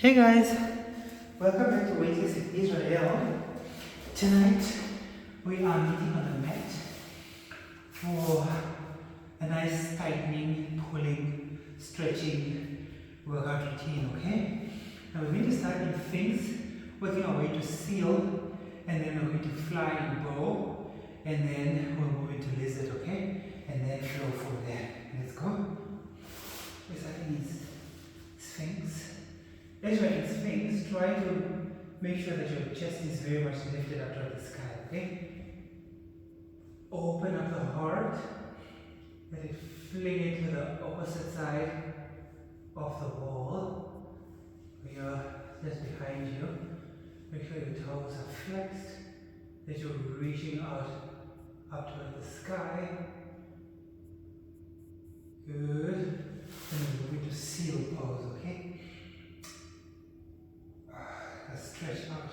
Hey guys, welcome back to Wages in Israel. Tonight we are meeting on the mat for a nice tightening, pulling, stretching workout routine, okay? Now we're going to start in things, working our way to seal, and then we're going to fly and bow, and then we'll move into lizard, okay? And then flow from there. Let's go. We're starting in Sphinx. As you're in Sphinx, try to make sure that your chest is very much lifted up toward the sky, okay? Open up the heart, let it fling it to the opposite side of the wall. We are just behind you. Make sure your toes are flexed, that you're reaching out up toward the sky. Good. And we're going to seal pose, okay? Stretch out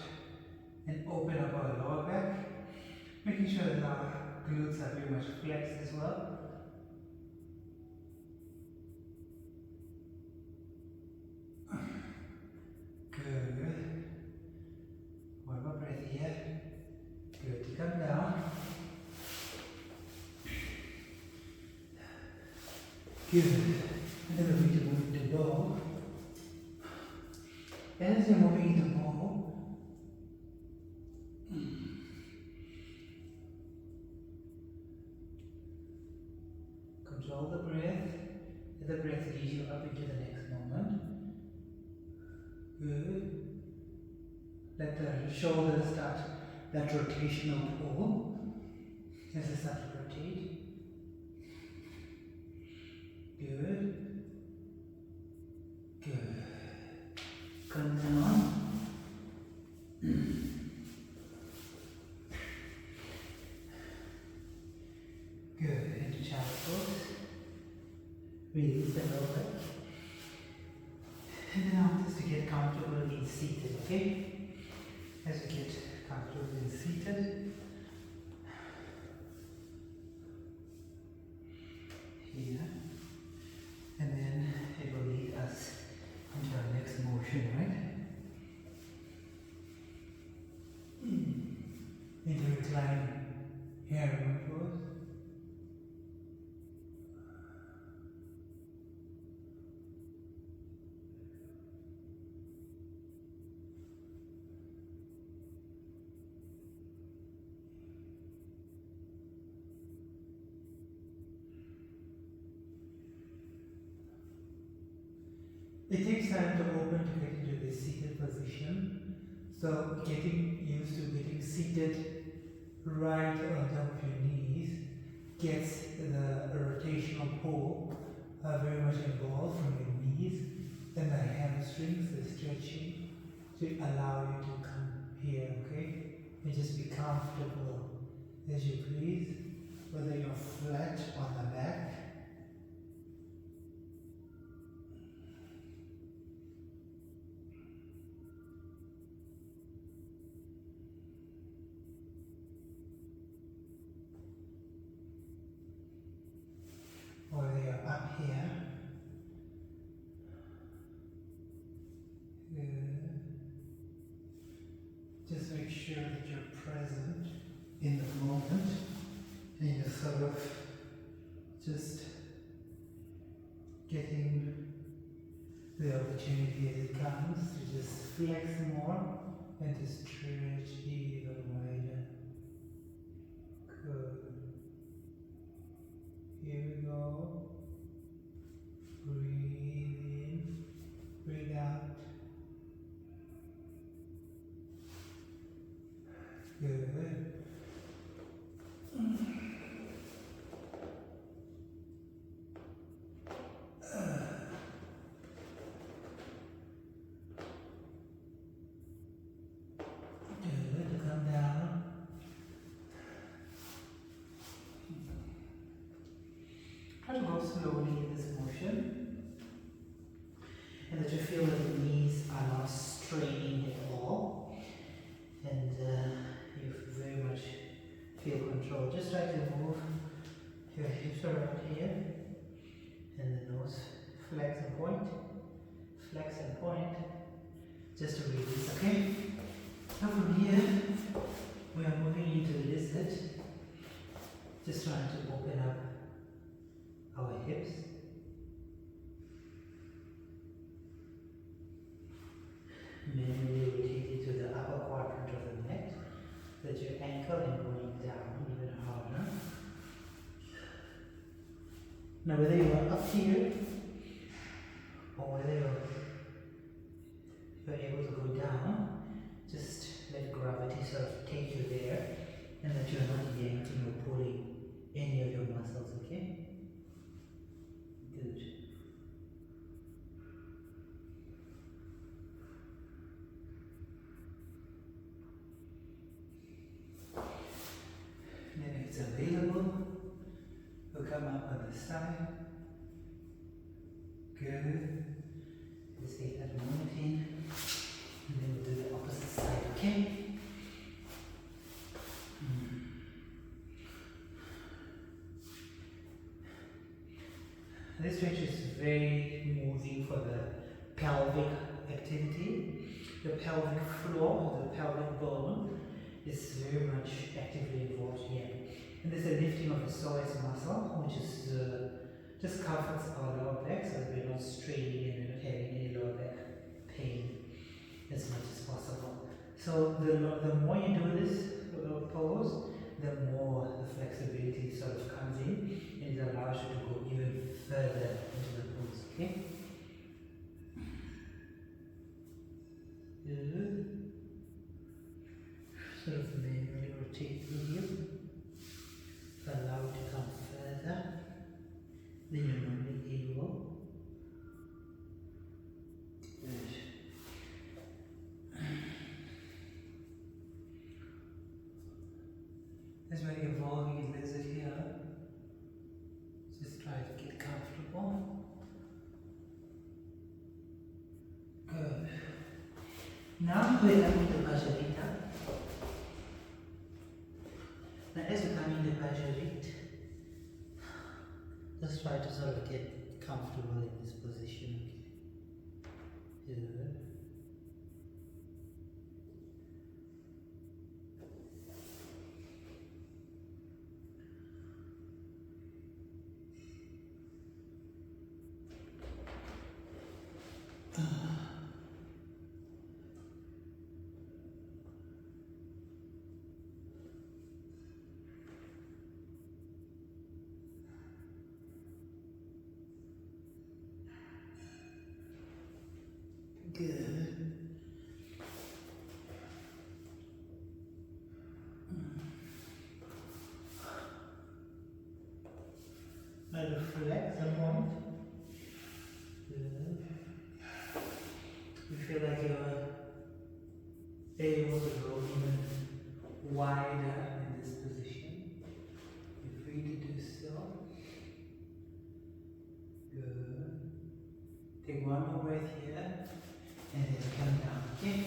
and open up our lower back, making sure that our glutes are very much flexed as well. Good. One more breath here. Good. To come down. Good. And then we're going to move into bow. As you're moving into bow, control the breath. Let the breath lead you up into the next moment. Good. Let the shoulders start that rotational pull as they start to rotate. Good. Good. Come down. Good. Into child pose. Release the lower back. And then I want us to get comfortable in seated, okay? As we get comfortable in seated. Here. And then it will lead us into our next motion, right? Into recline hair pose. It takes time to open to get into this seated position. So getting used to getting seated right on top of your knees gets the rotational pull very much involved from your knees and the hamstrings, the stretching, to allow you to come here, okay? And just be comfortable as you please, whether you're flat on the back, or whether you're up here. Good. Just make sure that you're present in the moment and you're sort of just getting the opportunity as it comes to just flex more and to stretch even wider. Good. Here we go. Breathe in, breathe out. Good. Good. Come down. Try to go slowly in this motion, and that you feel that the knees are not straining at all, and you very much feel control. Just try to move your hips around here, and the nose flex and point, just to release, okay? Now from here, we are moving into lizard. Just trying to open up our hips. Manually rotate it to the upper quadrant of the mat, so that your ankle and going down even harder. Now whether you are up here or whether you're able to go down, just let gravity sort of take you there, and that you're not yanking or pulling any of your muscles, okay? Good. Then if it's available, we'll come up on the side. Good. Just take that moment in, and then we'll do the opposite side, okay? This stretch is very moving for the pelvic activity. The pelvic floor, the pelvic bone, is very much actively involved here. And there's a lifting of the psoas muscle, which is just comforts our lower back so that we're not straining and we're not having any lower back pain as much as possible. So the more you do this pose, the more the flexibility sort of comes in, and it allows you to go even further into the pose, okay? Good. Sort of manually rotate through you. Allow it to come further than you're normally able. Good. As we're evolving in lizard here, just try to get comfortable. Good. Now we're coming to Bhajarita. Now as we come into Bhajarita, just try to sort of get comfortable in this position. Okay. Good. Good. Now reflect a moment. Good. You feel like you're able to go even wider in this position. You're free to do so. Good. Take one more breath here. And then come down, okay?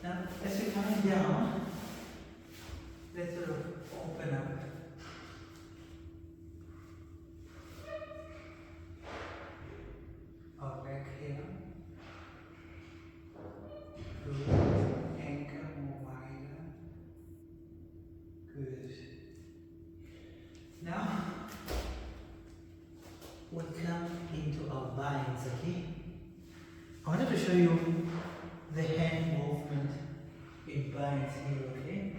Now, as you're coming down, let's sort of open up. Our back here. Good. Anchor more wider. Good. Now, we come into our binds, okay? I wanted to show you the hand movement in binds here, okay?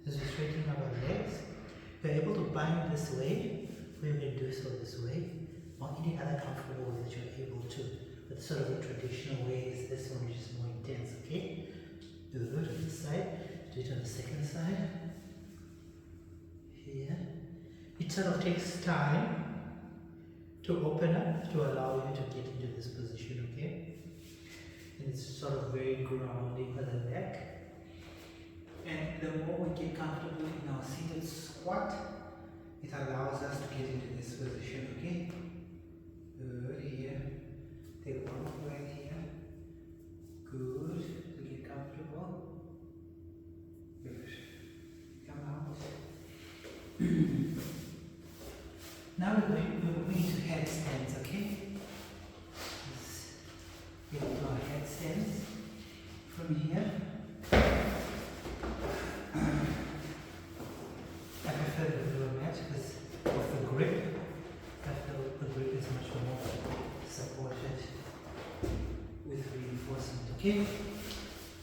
As we're straightening our legs, we're able to bind this way, we can do so this way, or any other comfortable way that you're able to. But sort of the traditional way is this one, which is more intense, okay? Do it on this side, do it on the second side. Here. It sort of takes time to open up, to allow you to get into this position, okay? And it's sort of very grounding for the neck. And the more we get comfortable in our seated squat, it allows us to get into this position, okay? Good, here. Take one more breath here. Good, to get comfortable. Good. Come out. Now we're going to headstands, okay? Okay?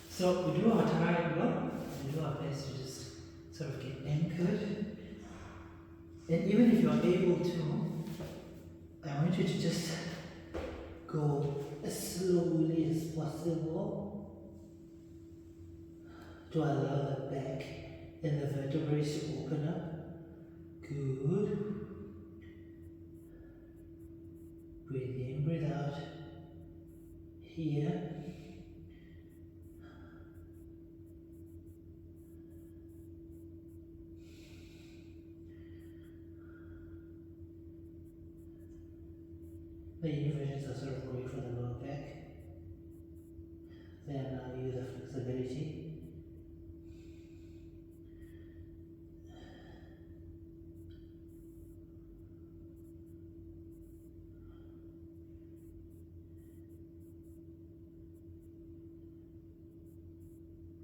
So we do our triangle, we do our best to just sort of get anchored. And even if you are able to, I want you to just go as slowly as possible to allow the back and the vertebrae to open up. Good. Breathe in, breathe out. Here. The inversions are sort of great for the lower back. They allow you the flexibility.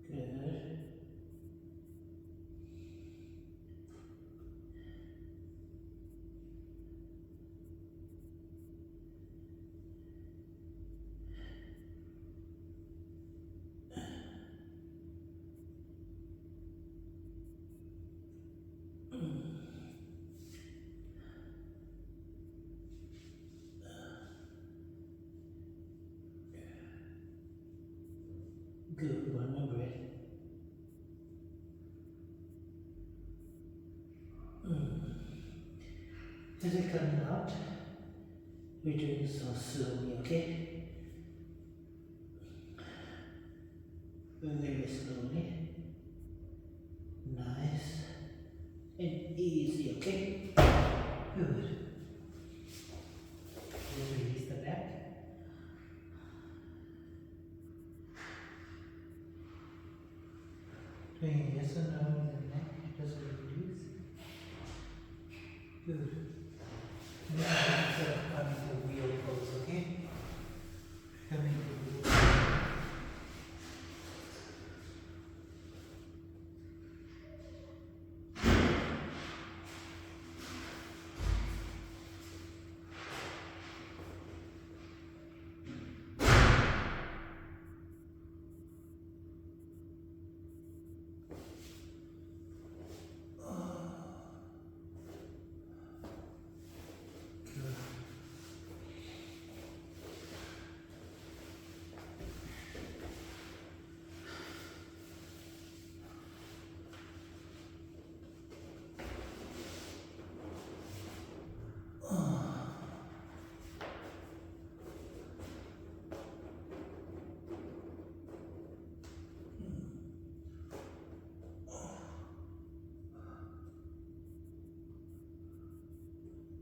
Good. Good. One more breath. As it comes out, we're doing so slowly, okay? Very slowly. Nice and easy, okay? Good. Just release the back. Doing yes or no in the neck, just release. Good. Now sort of coming to wheel pose, okay? Coming to wheel.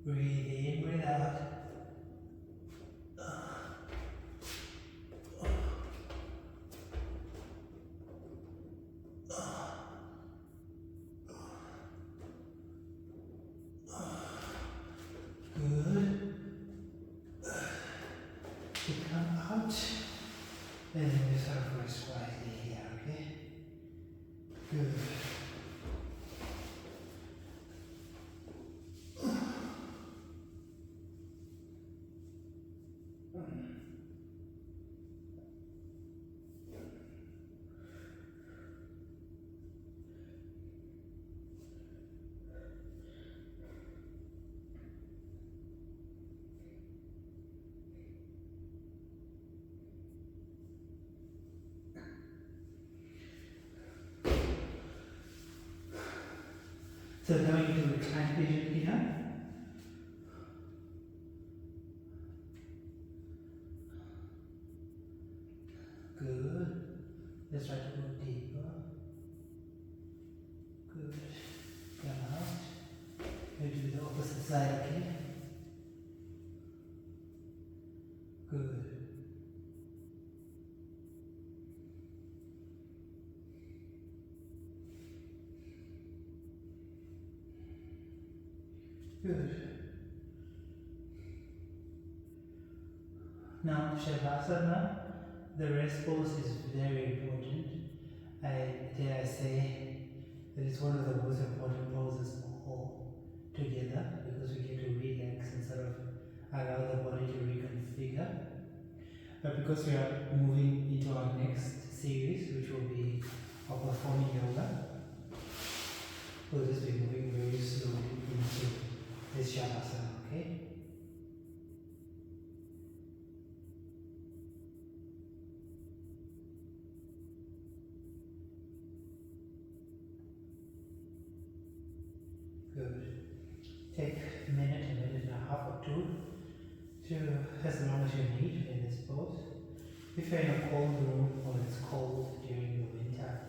Breathe in, breathe out. Good. You come out, and then we sort of rest quietly here, okay? Good. So now you do recline position here. Good. Let's try to go deeper. Good. Come out. We do the opposite side again. Good. Good. Now, Shavasana, the rest pose is very important. Dare I say that it's one of the most important poses all together because we get to relax and sort of allow the body to reconfigure. But because we are moving into our next series, which will be a performing yoga, we'll just be moving very slowly into this shavasana, okay? Good. Take a minute and a half or two to as long as you need in this pose. If you're in a cold room or it's cold during the winter,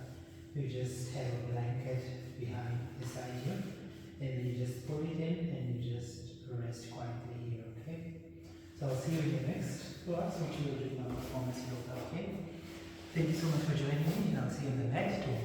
you just have a blanket behind beside you, and then you just put it in and you just rest quietly here, okay? So I'll see you in the next class, which we will do in our performance yoga, okay? Thank you so much for joining me, and I'll see you on the next one.